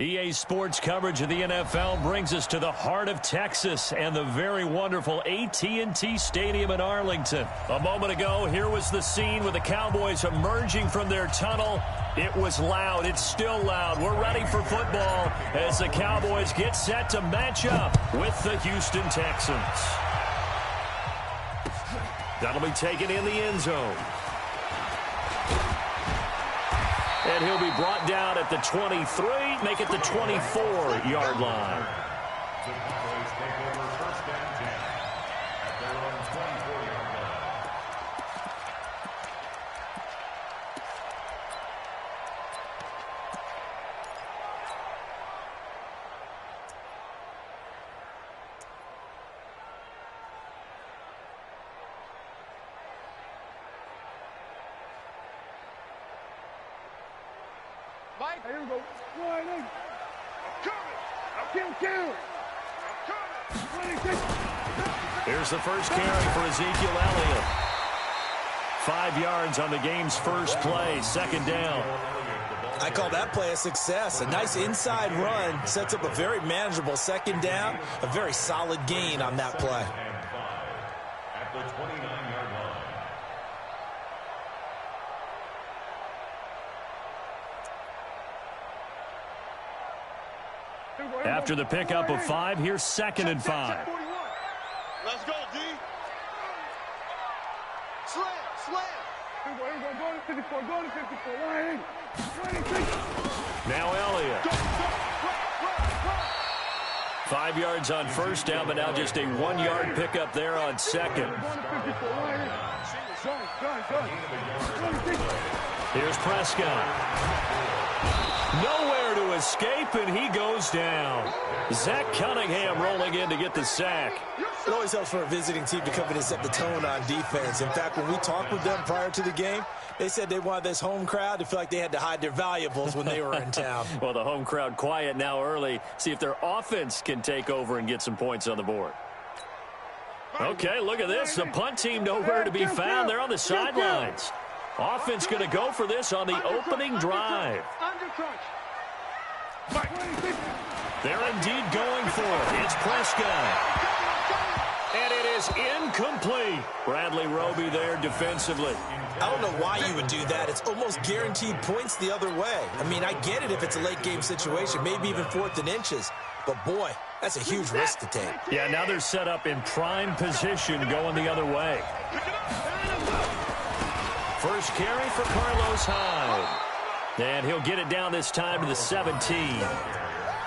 EA Sports coverage of the NFL brings us to the heart of Texas and the very wonderful AT&T Stadium in Arlington. A moment ago, here was the scene with the Cowboys emerging from their tunnel. It was loud. It's still loud. We're ready for football as the Cowboys get set to match up with the Houston Texans. That'll be taken in the end zone. And he'll be brought down at the 23, make it the 24-yard line. Here we go. I'm coming. Here's the first carry for Ezekiel Elliott. 5 yards on the game's first play, second down. I call that play a success. A nice inside run sets up a very manageable second down, a very solid gain on that play. At the 29-yard line. After the pickup of 5, here's 2nd and 5. Let's go, D. Slam. Go to 54, go to 54. Now Elliott. 5 yards on first down, but now just a 1-yard pickup there on second. Here's Prescott. Nowhere to escape, and he goes down. Zach Cunningham rolling in to get the sack. It always helps for a visiting team to come in and set the tone on defense. In fact, when we talked with them prior to the game, they said they wanted this home crowd to feel like they had to hide their valuables when they were in town. Well, the home crowd quiet now early. See if their offense can take over and get some points on the board. Okay, look at this. The punt team nowhere to be found. They're on the sidelines. Offense going to go for this on the opening drive. They're indeed going for it. It's Prescott. And it is incomplete. Bradley Roby there defensively. I don't know why you would do that. It's almost guaranteed points the other way. I mean, I get it if it's a late game situation, maybe even 4th and inches. But, boy, that's a huge risk to take. Yeah, now they're set up in prime position going the other way. First carry for Carlos Hyde. And he'll get it down this time to the 17.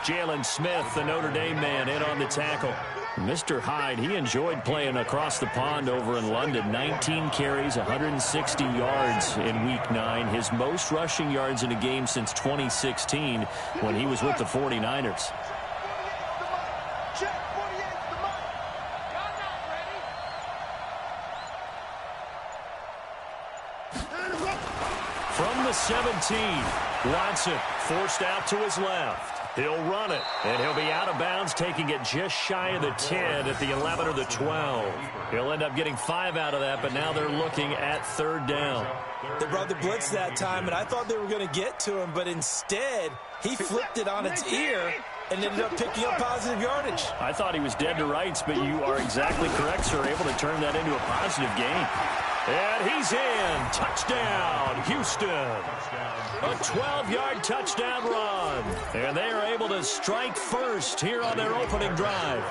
Jalen Smith, the Notre Dame man, in on the tackle. Mr. Hyde, he enjoyed playing across the pond over in London. 19 carries, 160 yards in Week 9. His most rushing yards in a game since 2016 when he was with the 49ers. From the 17, Watson forced out to his left. He'll run it, and he'll be out of bounds, taking it just shy of the 10 at the 11 or the 12. He'll end up getting 5 out of that, but now they're looking at 3rd down. They brought the blitz that time, and I thought they were going to get to him, but instead he flipped it on its ear and ended up picking up positive yardage. I thought he was dead to rights, but you are exactly correct, sir, able to turn that into a positive gain. And he's in. Touchdown, Houston. A 12-yard touchdown run. And they are able to strike first here on their opening drive.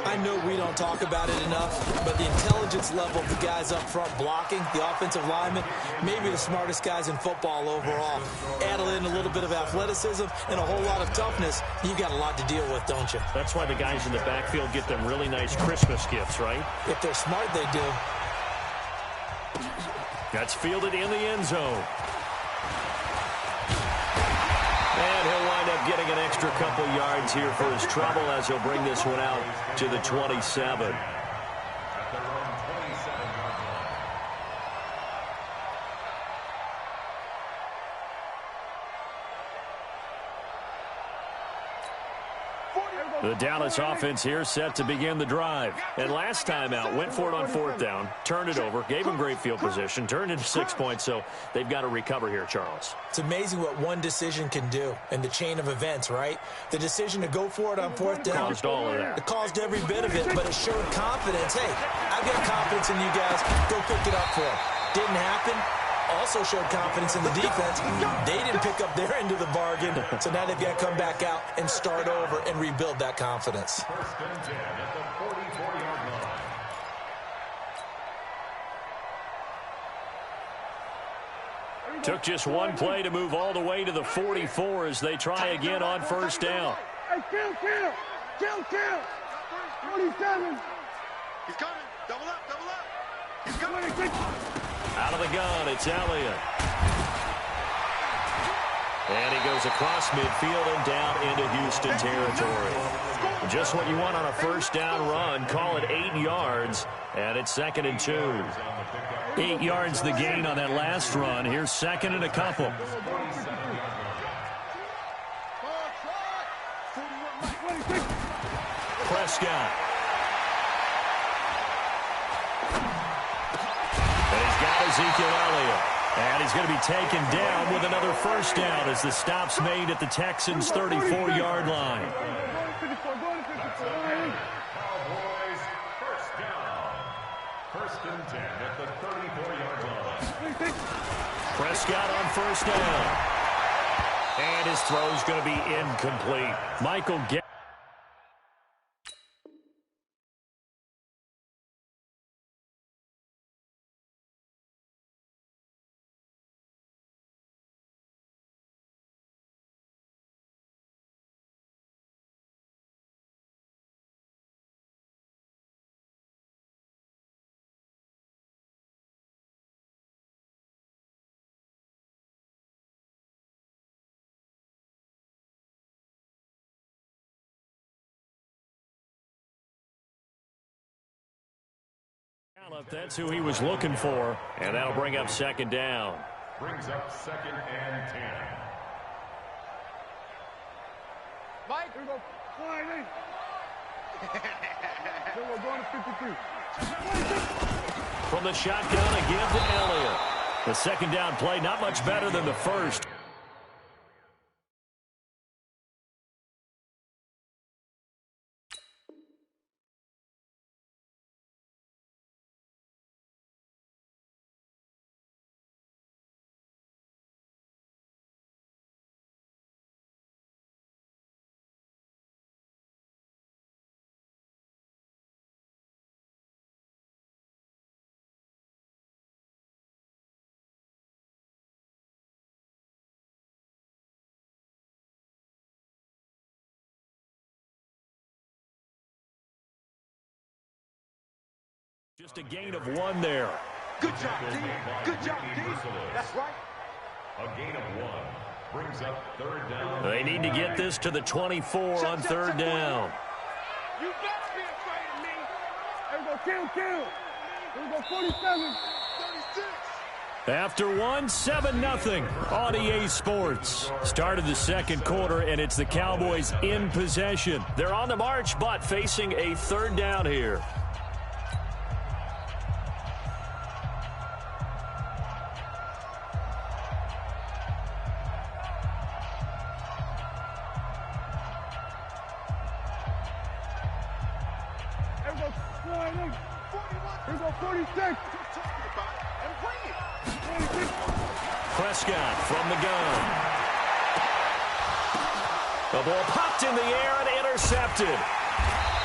I know we don't talk about it enough, but the intelligence level of the guys up front blocking, the offensive linemen, maybe the smartest guys in football overall. Add in a little bit of athleticism and a whole lot of toughness, you got a lot to deal with, don't you? That's why the guys in the backfield get them really nice Christmas gifts, right? If they're smart, they do. That's fielded in the end zone. And he'll wind up getting an extra couple yards here for his trouble as he'll bring this one out to the 27. The Dallas offense here set to begin the drive. And last time out, went for it on fourth down, turned it over, gave them great field position, turned into 6 points, so they've got to recover here, Charles. It's amazing what one decision can do in the chain of events, right? The decision to go for it on fourth down. Caused all of that. It caused every bit of it, but it showed confidence. Hey, I've got confidence in you guys. Go pick it up for them. Didn't happen. Also showed confidence in the defense. They didn't pick up their end of the bargain, so now they've got to come back out and start over and rebuild that confidence. First and 10 at the 44-yard line. Took just one play to move all the way to the 44 as they try again on first down. Hey, kill. 27. He's coming. Double up. He's coming. Out of the gun, it's Elliott. And he goes across midfield and down into Houston territory. Just what you want on a first down run. Call it 8 yards, and it's 2nd and 2. 8 yards the gain on that last run. Here's 2nd and a couple. Prescott. Ezekiel Elliott. And he's going to be taken down with another first down as the stop's made at the Texans' 34-yard line. Cowboys first down. First and 10 at the 34-yard line. Prescott on first down. And his throw's going to be incomplete. Michael That's who he was looking for, and that'll bring up 2nd down. Brings up 2nd and 10. Mike, here we go. Flying in. We're going to 52. From the shotgun again to Elliott. The 2nd down play, not much better than the first. Just a gain of 1 there. Good job, team. Good job, team. That's right. A gain of 1 brings up 3rd down. They need to get this to the 24 on 3rd down. You better be afraid of me. Here we go, kill. Here we go, 47, 36. After 1, 7-0 on EA Sports. Started the 2nd quarter, and it's the Cowboys in possession. They're on the march, but facing a 3rd down here. Here we go, 46. Prescott from the gun. The ball popped in the air and intercepted.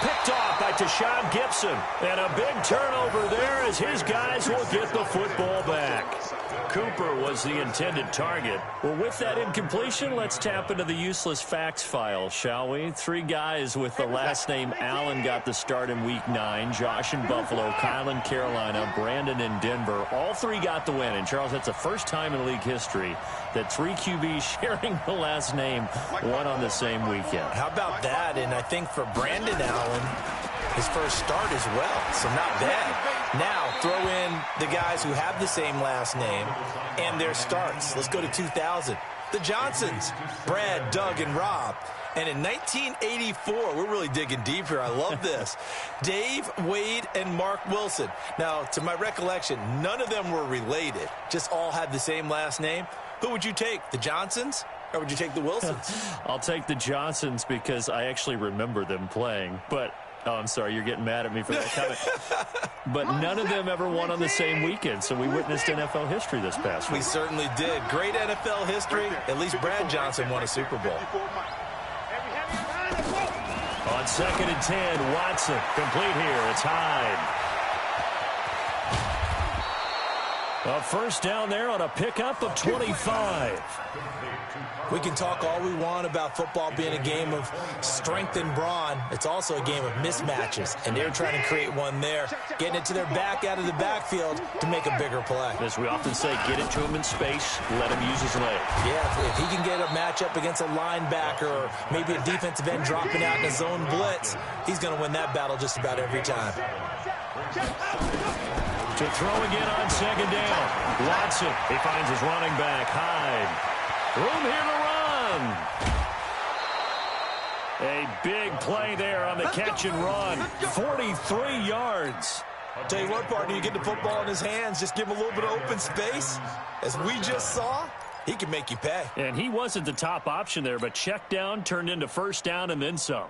Picked off by Tashawn Gibson. And a big turnover there as his guys will get the football back. Cooper was the intended target. Well, with that incompletion, let's tap into the useless facts file, shall we? 3 guys with the last name Allen got the start in Week 9. Josh in Buffalo, Kyle in Carolina, Brandon in Denver. All 3 got the win. And, Charles, that's the first time in league history that 3 QBs sharing the last name won on the same weekend. How about that? And I think for Brandon Allen, his first start as well, so not bad. Now, throw in the guys who have the same last name and their starts. Let's go to 2000. The Johnsons, Brad, Doug, and Rob. And in 1984, we're really digging deep here. I love this. Dave, Wade, and Mark Wilson. Now, to my recollection, none of them were related. Just all had the same last name. Who would you take, the Johnsons, or would you take the Wilsons? I'll take the Johnsons because I actually remember them playing. But, oh, I'm sorry, you're getting mad at me for that comment. But none of them ever won on the same weekend, so we witnessed NFL history this past week. We certainly did. Great NFL history. At least Brad Johnson won a Super Bowl. On 2nd and 10, Watson complete here. It's Hyde. A first down there on a pickup of 25. We can talk all we want about football being a game of strength and brawn. It's also a game of mismatches, and they're trying to create one there, getting it to their back out of the backfield to make a bigger play. As we often say, get it to him in space, let him use his leg. Yeah, if he can get a matchup against a linebacker or maybe a defensive end dropping out in a zone blitz, he's going to win that battle just about every time. To throw again on 2nd down. Watson, he finds his running back, Hyde. Room here to run. A big play there on the catch and run. 43 yards. I'll tell you what, partner, you get the football in his hands, just give him a little bit of open space. As we just saw, he can make you pay. And he wasn't the top option there, but check down turned into first down and then some.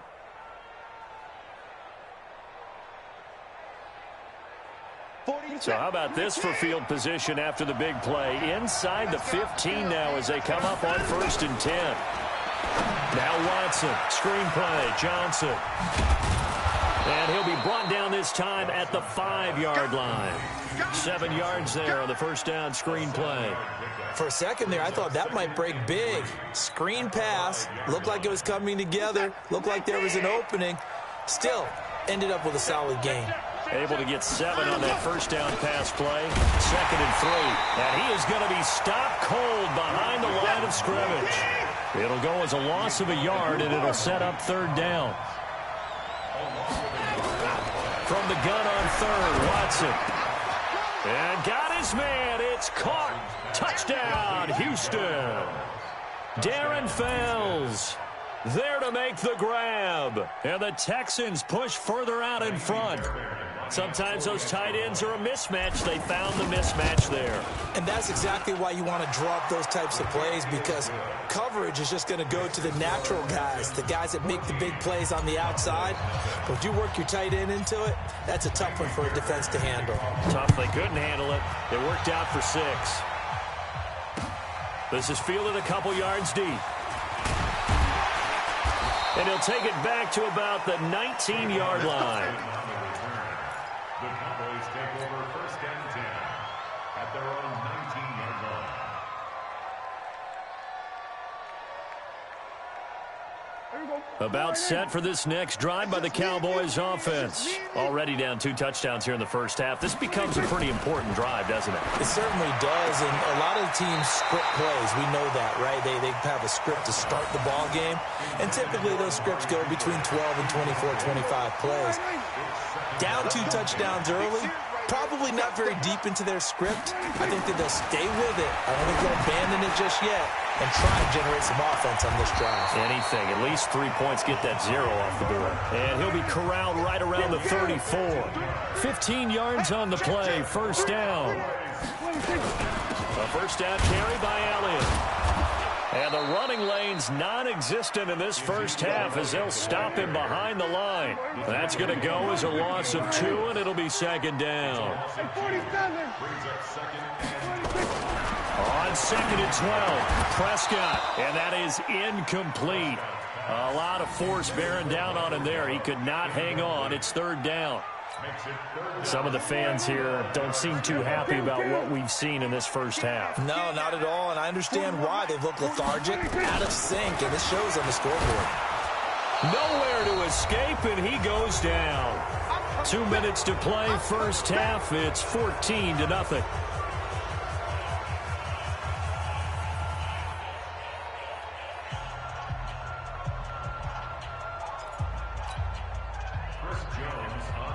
So how about this for field position after the big play? Inside the 15 now as they come up on 1st and 10. Now Watson, screenplay, Johnson. And he'll be brought down this time at the 5-yard line. 7 yards there on the first down screenplay. For a second there, I thought that might break big. Screen pass, looked like it was coming together, looked like there was an opening. Still, ended up with a solid gain. Able to get 7 on that first down pass play. 2nd and 3. And he is going to be stopped cold behind the line of scrimmage. It'll go as a loss of a yard, and it'll set up 3rd down. From the gun on 3rd, Watson. And got his man. It's caught. Touchdown, Houston. Darren Fells there to make the grab. And the Texans push further out in front. Sometimes those tight ends are a mismatch. They found the mismatch there. And that's exactly why you want to draw up those types of plays, because coverage is just going to go to the natural guys, the guys that make the big plays on the outside. But if you work your tight end into it, that's a tough one for a defense to handle. Tough. They couldn't handle it. It worked out for 6. This is fielded a couple yards deep. And he'll take it back to about the 19-yard line. The Cowboys take over 1st and 10 at their own 19-yard line. About set for this next drive by the Cowboys offense. Already down 2 touchdowns here in the first half. This becomes a pretty important drive, doesn't it? It certainly does, and a lot of teams script plays. We know that, right? They have a script to start the ball game, and typically those scripts go between 12 and 24, 25 plays. Down 2 touchdowns early, probably not very deep into their script. I think that they'll stay with it. I don't think they'll abandon it just yet and try to generate some offense on this drive. Anything. At least 3 points, get that 0 off the board. And he'll be corralled right around the 34. 15 yards on the play. First down. A first down carry by Elliott. And the running lane's non-existent in this first half as they'll stop him behind the line. That's going to go as a loss of 2, and it'll be 2nd down. On 2nd and 12, Prescott, and that is incomplete. A lot of force bearing down on him there. He could not hang on. It's 3rd down. Some of the fans here don't seem too happy about what we've seen in this first half. No, not at all, and I understand why. They've looked lethargic, out of sync, and this shows on the scoreboard. Nowhere to escape, and he goes down. 2 minutes to play, first half. It's 14-0.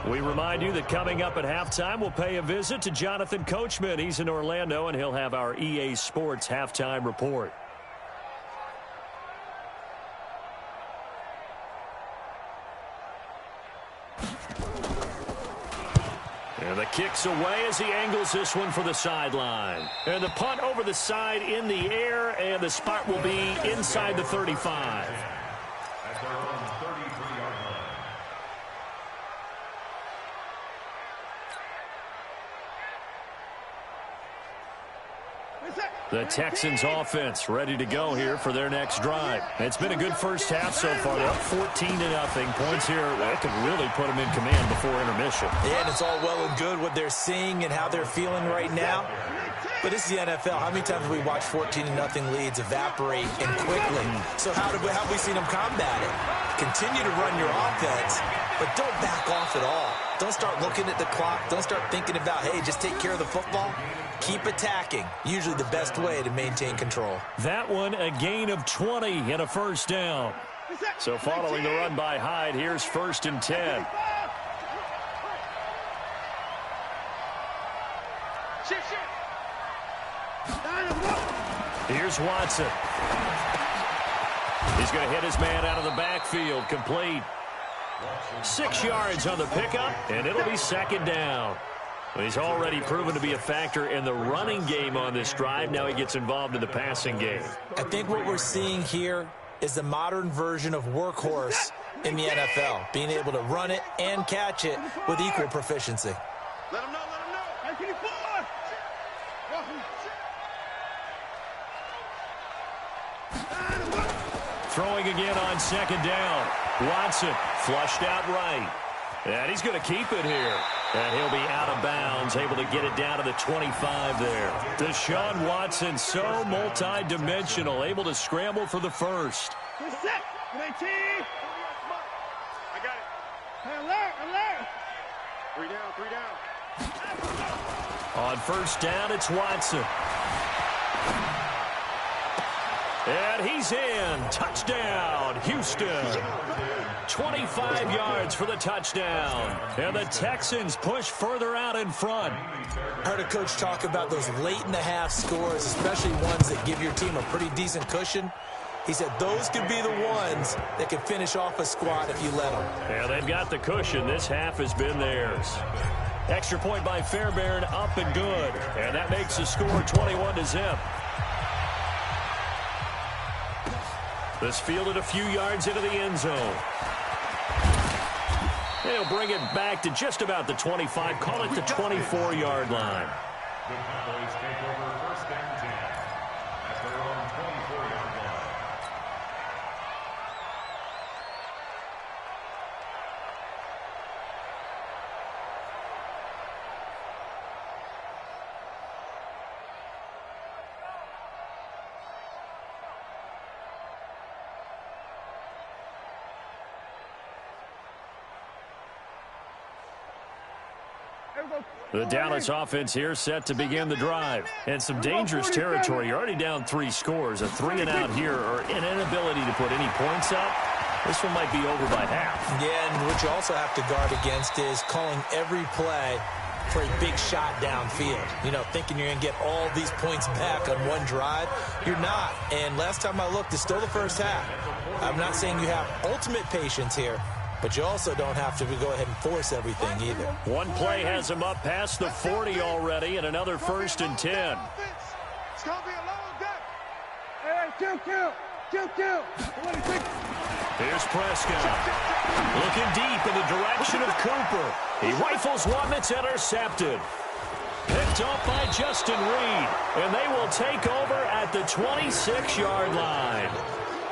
We remind you that coming up at halftime, we'll pay a visit to Jonathan Coachman. He's in Orlando, and he'll have our EA Sports halftime report. Kicks away as he angles this one for the sideline. And the punt over the side in the air, and the spot will be inside the 35. At their own 33-yard line. The Texans offense ready to go here for their next drive. It's been a good first half so far. They're up 14-0. Points here that could really put them in command before intermission. Yeah, and it's all well and good what they're seeing and how they're feeling right now. But this is the NFL. How many times have we watched 14-0 leads evaporate and quickly? So how have we seen them combat it? Continue to run your offense, but don't back off at all. Don't start looking at the clock. Don't start thinking about, hey, just take care of the football. Keep attacking. Usually the best way to maintain control. That one, a gain of 20 and a first down. So following the run by Hyde, here's 1st and 10. Here's Watson. He's going to hit his man out of the backfield. Complete. 6 yards on the pickup, and it'll be 2nd down. He's already proven to be a factor in the running game on this drive. Now he gets involved in the passing game. I think what we're seeing here is the modern version of workhorse in the NFL, being able to run it and catch it with equal proficiency. Let him know, let him know. Hey, can you pull? Throwing again on 2nd down. Watson flushed out right. And he's going to keep it here. And he'll be out of bounds, able to get it down to the 25 there. Deshaun Watson, so multi-dimensional, able to scramble for the first. Good set. Good team. I got it. Hey, alert. 3 down. On 1st down, it's Watson. And he's in. Touchdown, Houston. 25 yards for the touchdown. And the Texans push further out in front. I heard a coach talk about those late-in-the-half scores, especially ones that give your team a pretty decent cushion. He said those could be the ones that could finish off a squad if you let them. Yeah, they've got the cushion. This half has been theirs. Extra point by Fairbairn, up and good. And that makes the score 21-0. This fielded a few yards into the end zone. They'll bring it back to just about the 25, call it the 24-yard line. The Cowboys take over 1st and 10 at their own 24-yard line. The Dallas offense here set to begin the drive. And some dangerous territory. You're already down 3 scores. A 3-and-out here, or an inability to put any points up. This one might be over by half. Yeah, and what you also have to guard against is calling every play for a big shot downfield. You know, thinking you're going to get all these points back on one drive. You're not. And last time I looked, it's still the first half. I'm not saying you have ultimate patience here, but you also don't have to go ahead and force everything either. One play has him up past the 40 already, and another 1st and 10. It's going to be a long day. Hey, kill. Here's Prescott. Looking deep in the direction of Cooper. He rifles one that's intercepted. Picked off by Justin Reed, and they will take over at the 26-yard line.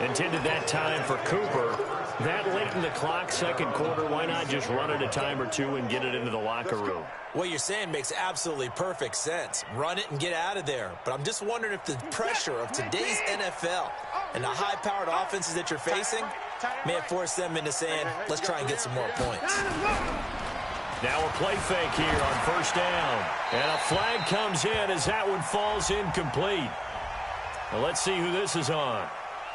Intended that time for Cooper. That late in the clock, 2nd quarter, why not just run it a time or two and get it into the locker room? What you're saying makes absolutely perfect sense. Run it and get out of there. But I'm just wondering if the pressure of today's NFL and the high-powered offenses that you're facing may have forced them into saying, let's try and get some more points. Now a play fake here on 1st down. And a flag comes in as that one falls incomplete. Well, let's see who this is on.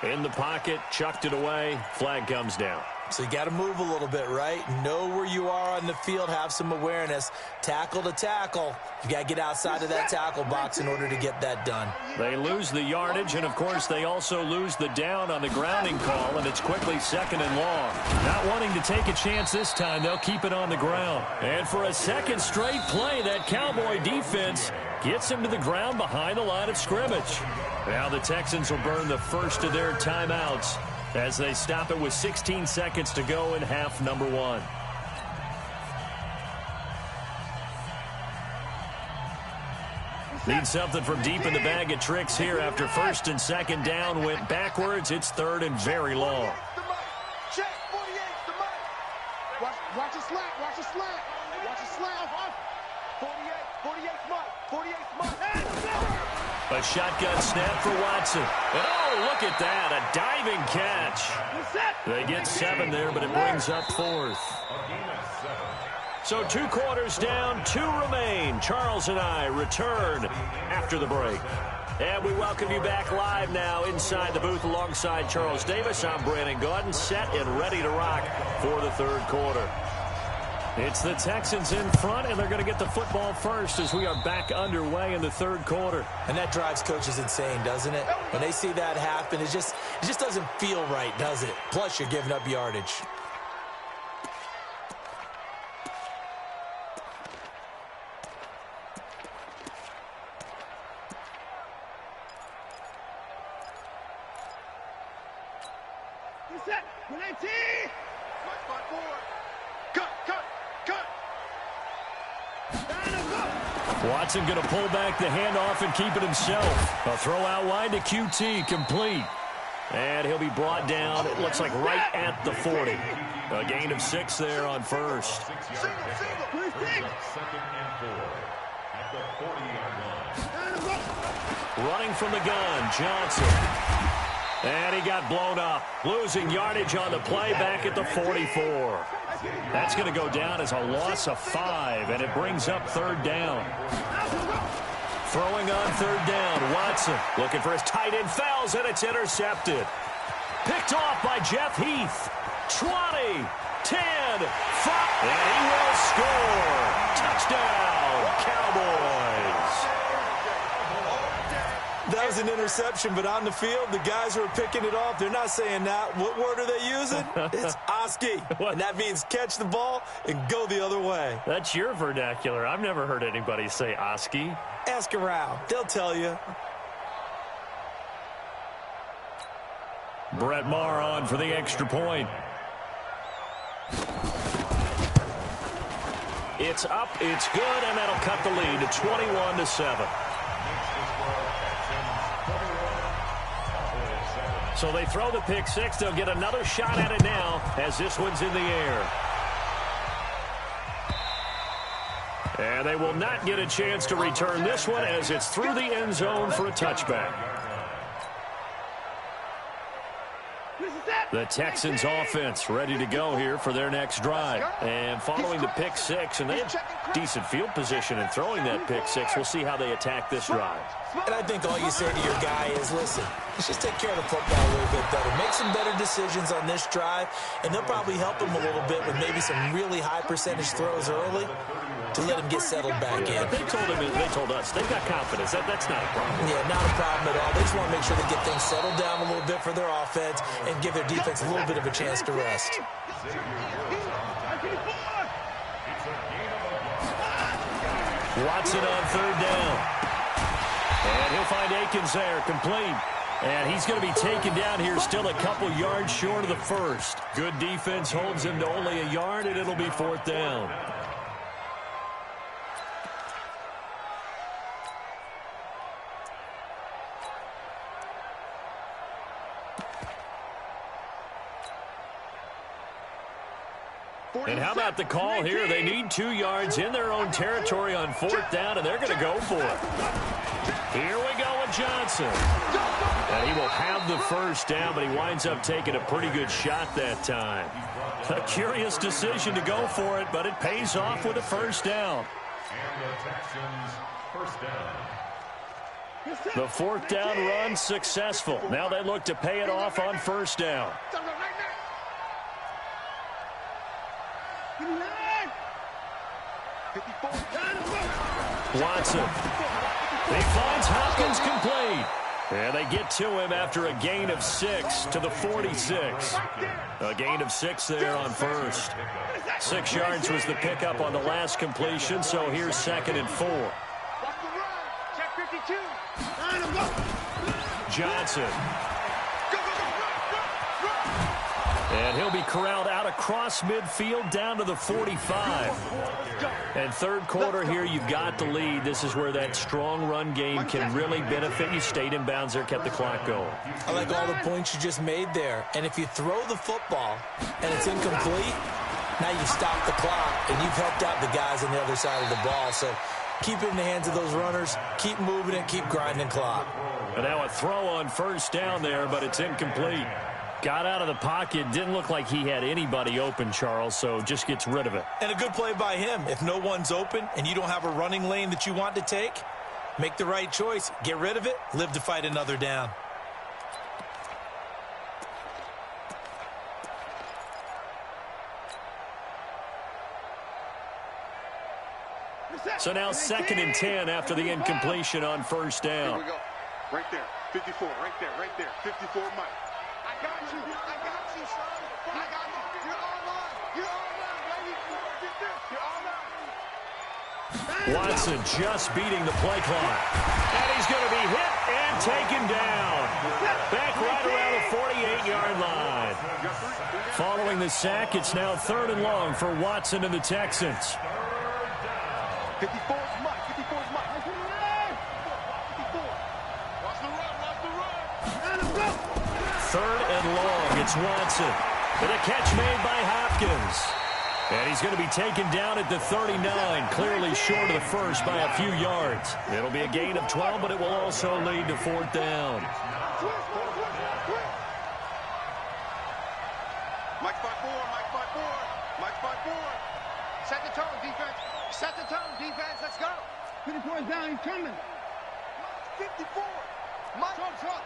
In the pocket, chucked it away, flag comes down. So you got to move a little bit, right? Know where you are on the field, have some awareness. Tackle to tackle. You got to get outside of that tackle box in order to get that done. They lose the yardage, and, of course, they also lose the down on the grounding call, and it's quickly 2nd and long. Not wanting to take a chance this time, they'll keep it on the ground. And for a second straight play, that Cowboy defense gets him to the ground behind the line of scrimmage. Now the Texans will burn the first of their timeouts as they stop it with 16 seconds to go in half number 1. Need something from deep in the bag of tricks here after 1st and 2nd down went backwards. It's 3rd and very long. Check, 48, the money. Watch it slant, watch it slant. Watch it slant. 48 smart, 48 smart. A shotgun snap for Watson. And oh, look at that, a diving catch. They get 7 there, but it brings up 4th. So 2 quarters down, 2 remain. Charles and I return after the break. And we welcome you back live now inside the booth alongside Charles Davis. I'm Brandon Gaudin, set and ready to rock for the 3rd quarter. It's the Texans in front, and they're going to get the football first as we are back underway in the 3rd quarter. And that drives coaches insane, doesn't it? When they see that happen, it just doesn't feel right, does it? Plus, you're giving up yardage. Watson going to pull back the handoff and keep it himself. A throw out wide to QT, complete. And he'll be brought down, it looks like right at the 40. A gain of 6 there on 1st. 2nd and 4 at the 40-yard line. Running from the gun, Johnson. And he got blown up. Losing yardage on the play back at the 44. That's going to go down as a loss of 5, and it brings up 3rd down. Throwing on 3rd down, Watson looking for his tight end, fouls, and it's intercepted. Picked off by Jeff Heath. 20, 10, 5, and he will score. Touchdown, Cowboys. That was an interception, but on the field, the guys who are picking it off, they're not saying that. What word are they using? It's Oski. And that means catch the ball and go the other way. That's your vernacular. I've never heard anybody say Oski. Ask around. They'll tell you. Brett Maher on for the extra point. It's up, it's good, and that'll cut the lead to 21-7. So they throw the pick 6. They'll get another shot at it now as this one's in the air. And they will not get a chance to return this one as it's through the end zone for a touchback. The Texans offense ready to go here for their next drive. And following the pick 6, and they have decent field position in throwing that pick 6. We'll see how they attack this drive. And I think all you say to your guy is, listen, let's just take care of the football a little bit better. Make some better decisions on this drive, and they'll probably help him a little bit with maybe some really high percentage throws early to let him get settled back in. But they told us they've got confidence. That's not a problem. Yeah, not a problem at all. They just want to make sure they get things settled down a little bit for their offense and give their defense a little bit of a chance to rest. Watson on 3rd down. And he'll find Akins there, complete. And he's going to be taken down here still a couple yards short of the 1st. Good defense holds him to only a yard, and it'll be 4th down. And how about the call here? They need 2 yards in their own territory on 4th down, and they're going to go for it. Here we go with Johnson. And he will have the 1st down, but he winds up taking a pretty good shot that time. A curious decision to go for it, but it pays off with a 1st down. And the Texans' 1st down. The 4th down run successful. Now they look to pay it off on 1st down. Watson. He finds Hopkins complete. And they get to him after a gain of 6 to the 46. A gain of 6 there on first. 6 yards was the pickup on the last completion, so here's 2nd and 4. Johnson. And he'll be corralled out across midfield down to the 45. And third quarter here, you've got the lead. This is where that strong run game can really benefit you. Stayed in bounds there, kept the clock going. I like all the points you just made there. And if you throw the football and it's incomplete, now you stop the clock and you've helped out the guys on the other side of the ball. So keep it in the hands of those runners. Keep moving it. Keep grinding clock. And now a throw on first down there, but it's incomplete. Got out of the pocket. Didn't look like he had anybody open, Charles, so just gets rid of it. And a good play by him. If no one's open and you don't have a running lane that you want to take, make the right choice. Get rid of it. Live to fight another down. So now 2nd and 10 after the incompletion on first down. Here we go. Right there. 54. Right there. Right there. 54, Mike. I got you. I got you, son. I got you. You're online. You're online, baby. You're online. Watson just beating the play clock. And he's going to be hit and taken down. Back right around the 48-yard line. Following the sack, it's now 3rd and long for Watson and the Texans. 54 is Mike. 54 is Mike. 54. Watch the run. Watch the run. 3rd and long. It's Watson. And a catch made by Hopkins. And he's going to be taken down at the 39, clearly short of the first by a few yards. It'll be a gain of 12, but it will also lead to 4th down. Mike 5-4. Mike 5-4. Mike 5-4. Set the tone, defense. Set the tone, defense. Let's go. 54 is down. He's coming. 54. Mike. Truck.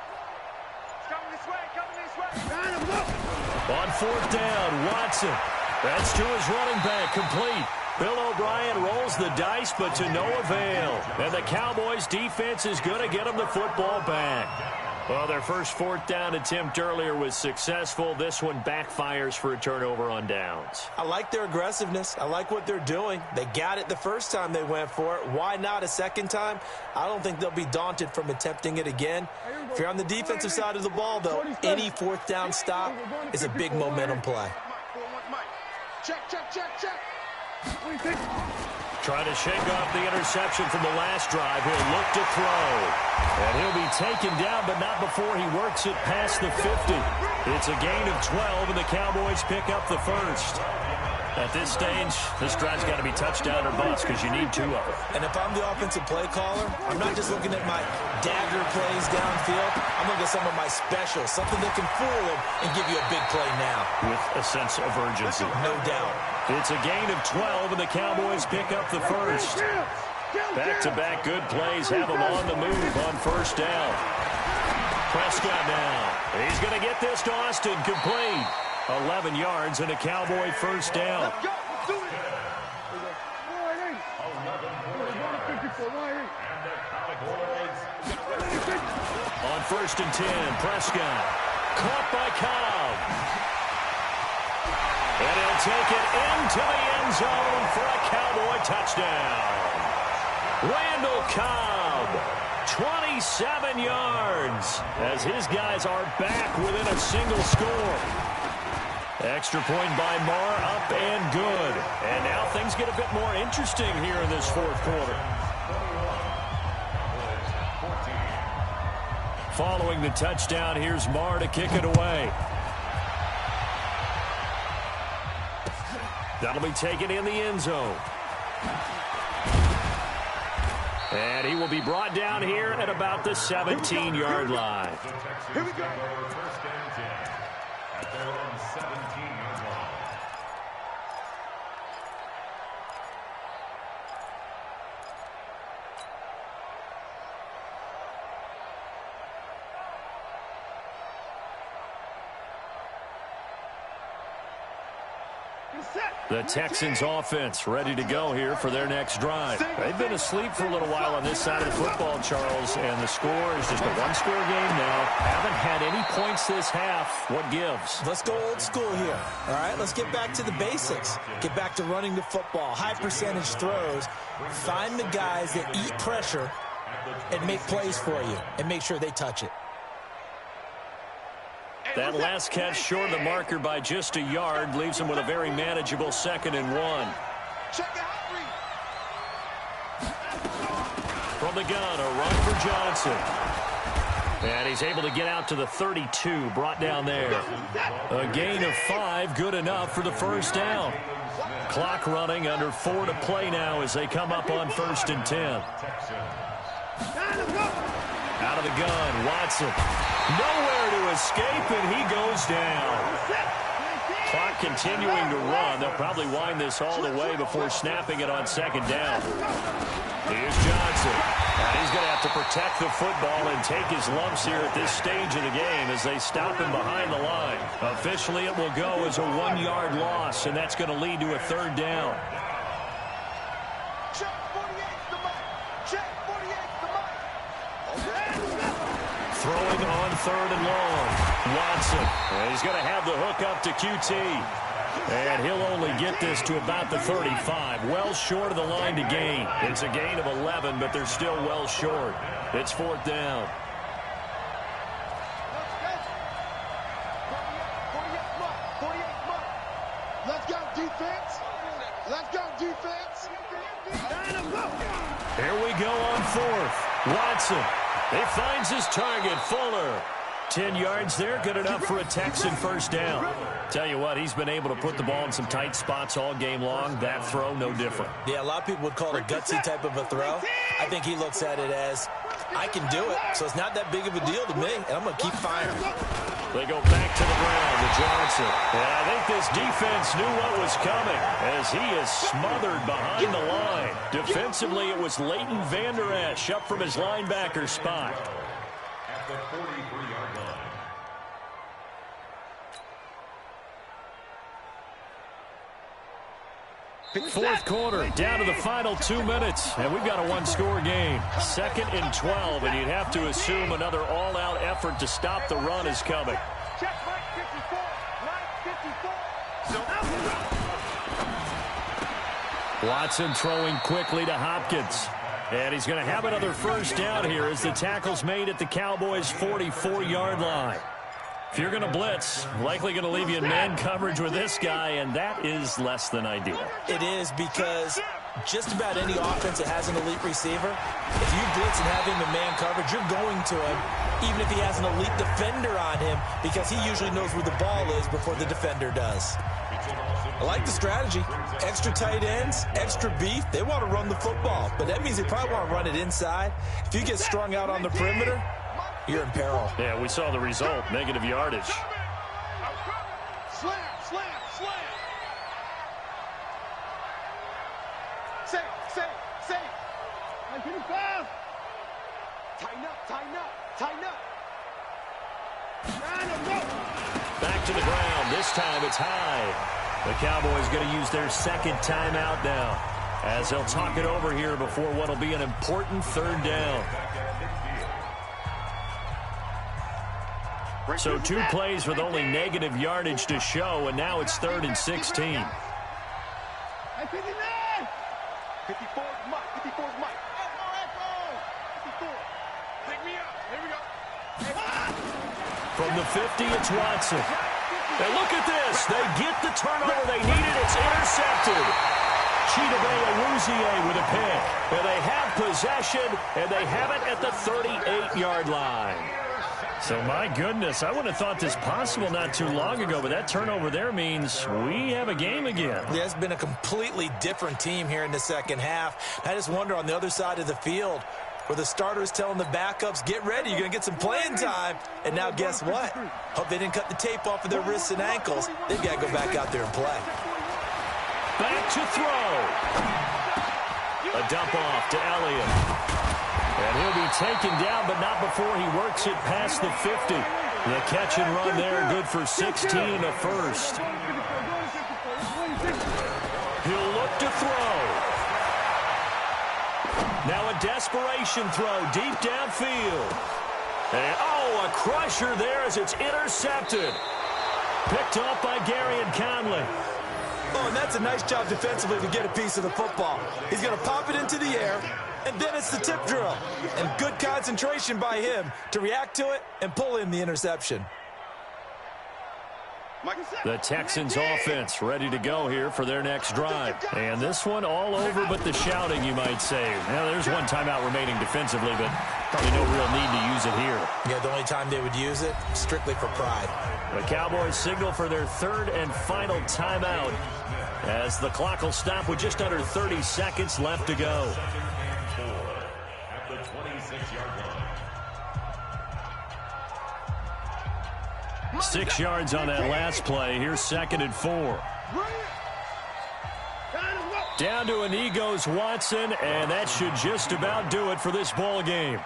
Coming this way. Coming this way. On 4th down, Watson. That's to his running back, complete. Bill O'Brien rolls the dice, but to no avail. And the Cowboys' defense is going to get them the football back. Well, their first 4th down attempt earlier was successful. This one backfires for a turnover on downs. I like their aggressiveness. I like what they're doing. They got it the first time they went for it. Why not a second time? I don't think they'll be daunted from attempting it again. If you're on the defensive side of the ball, though, any 4th down stop is a big momentum play. Check. Trying to shake off the interception from the last drive. He'll look to throw. And he'll be taken down, but not before he works it past the 50. It's a gain of 12, and the Cowboys pick up the first. At this stage, this drive's got to be touchdown or bust because you need 2 of them. And if I'm the offensive play caller, I'm not just looking at my dagger plays downfield. I'm looking at some of my specials, something that can fool them and give you a big play now. With a sense of urgency. No doubt. It's a gain of 12, and the Cowboys pick up the first. Back-to-back good plays have them on the move on first down. Prescott now. He's going to get this to Austin, complete. 11 yards and a Cowboy first down. Let's go. Let's do it. On 1st and 10, Prescott. Caught by Cobb. And he'll take it into the end zone for a Cowboy touchdown. Randall Cobb, 27 yards, as his guys are back within a single score. Extra point by Marr, up and good. And now things get a bit more interesting here in this 4th quarter. Following the touchdown, here's Marr to kick it away. That'll be taken in the end zone. And he will be brought down here at about the 17-yard line. Here we go. First and 10 at their own 17-yard line. The Texans offense ready to go here for their next drive. They've been asleep for a little while on this side of the football, Charles, and the score is just a one-score game now. Haven't had any points this half. What gives? Let's go old school here, all right? Let's get back to the basics. Get back to running the football, high percentage throws. Find the guys that eat pressure and make plays for you and make sure they touch it. That last catch short of the marker by just a yard leaves him with a very manageable 2nd and 1. From the gun, a run for Johnson. And he's able to get out to the 32, brought down there. A gain of 5, good enough for the first down. Clock running, under 4 to play now as they come up on 1st and 10. Out of the gun, Watson. Nowhere to escape, and he goes down. Clock continuing to run. They'll probably wind this all the way before snapping it on 2nd down. Here's Johnson. And he's going to have to protect the football and take his lumps here at this stage of the game as they stop him behind the line. Officially, it will go as a 1-yard loss, and that's going to lead to a 3rd down. Throwing on 3rd and long. Watson. And he's going to have the hook up to QT. And he'll only get this to about the 35. Well short of the line to gain. It's a gain of 11, but they're still well short. It's 4th down. Let's go, defense. Let's go, defense. Here we go on 4th. Watson. He finds his target, Fuller. 10 yards there, good enough for a Texan first down. Tell you what, he's been able to put the ball in some tight spots all game long. That throw, no different. Yeah, a lot of people would call it a gutsy type of a throw. I think he looks at it as, I can do it, so it's not that big of a deal to me, and I'm going to keep firing. They go back to the ground to Johnson. And I think this defense knew what was coming as he is smothered behind the line. Defensively, it was Leighton Vander Esch up from his linebacker spot. At the 43-yard line. 4th quarter, down to the final 2 minutes, and we've got a 1-score game. 2nd and 12, and you'd have to assume another all-out effort to stop the run is coming. Watson throwing quickly to Hopkins. And he's going to have another first down here as the tackle's made at the Cowboys' 44-yard line. If you're going to blitz, likely going to leave you in man coverage with this guy, and that is less than ideal. It is, because just about any offense that has an elite receiver, if you blitz and have him in man coverage, you're going to him, even if he has an elite defender on him, because he usually knows where the ball is before the defender does. I like the strategy. Extra tight ends, extra beef. They want to run the football, but that means they probably want to run it inside. If you get strung out on the perimeter, you're in peril. Yeah, we saw the result, negative yardage. Slam, slam, slam. Safe. Tighten up. Back to the ground. This time it's high. The Cowboys going to use their 2nd timeout now as they'll talk it over here before what will be an important 3rd down. So 2 plays with only negative yardage to show, and now it's 3rd and 16. 54 Mike. 54 Mike. Echo. 54. Pick me up. Here we go. From the 50, it's Watson. And look at this. They get the turnover they needed. It's intercepted. Chidobe Awuzie with a pick. And they have possession, and they have it at the 38-yard line. So, my goodness, I wouldn't have thought this possible not too long ago, but that turnover there means we have a game again. Yeah, it's been a completely different team here in the 2nd half. I just wonder on the other side of the field where the starters telling the backups, get ready, you're going to get some playing time. And now guess what? Hope they didn't cut the tape off of their wrists and ankles. They've got to go back out there and play. Back to throw. A dump off to Elliott. And he'll be taken down, but not before he works it past the 50. The catch and run there, good for 16 and a first. to throw. Now a desperation throw deep downfield. And, oh, a crusher there as it's intercepted. Picked off by Gary and Conley. Oh, and that's a nice job defensively to get a piece of the football. He's going to pop it into the air, and then it's the tip drill. And good concentration by him to react to it and pull in the interception. The Texans offense ready to go here for their next drive. And this one all over but the shouting, you might say. Now, there's one timeout remaining defensively, but probably no real need to use it here. Yeah, the only time they would use it, strictly for pride. The Cowboys signal for their third and final timeout as the clock will stop with just under 30 seconds left to go. At the 26-yard line. 6 yards on that last play. Here's 2nd and 4. Down to a knee goes Watson, and that should just about do it for this ball game.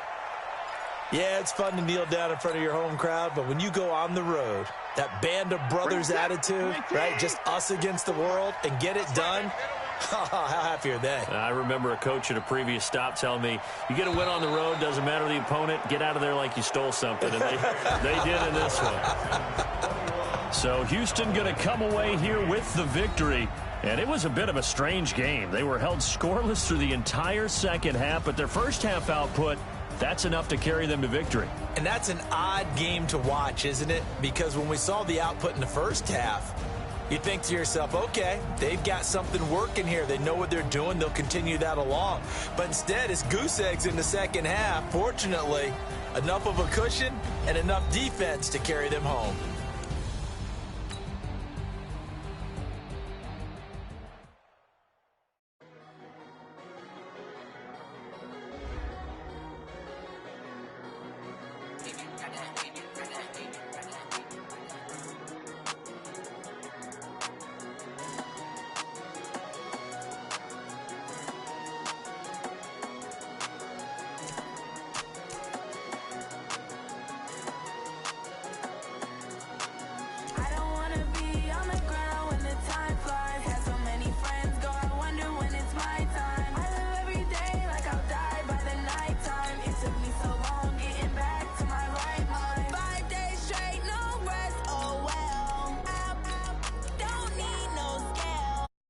Yeah, it's fun to kneel down in front of your home crowd, but when you go on the road, that band of brothers attitude, right, just us against the world, and get it done, how happy are they? I remember a coach at a previous stop telling me, you get a win on the road, doesn't matter the opponent, get out of there like you stole something, and they did in this one. So Houston going to come away here with the victory. And it was a bit of a strange game. They were held scoreless through the entire second half, but their first half output, that's enough to carry them to victory. And that's an odd game to watch, isn't it? Because when we saw the output in the first half, you think to yourself, okay, they've got something working here. They know what they're doing. They'll continue that along. But instead, it's goose eggs in the second half. Fortunately, enough of a cushion and enough defense to carry them home.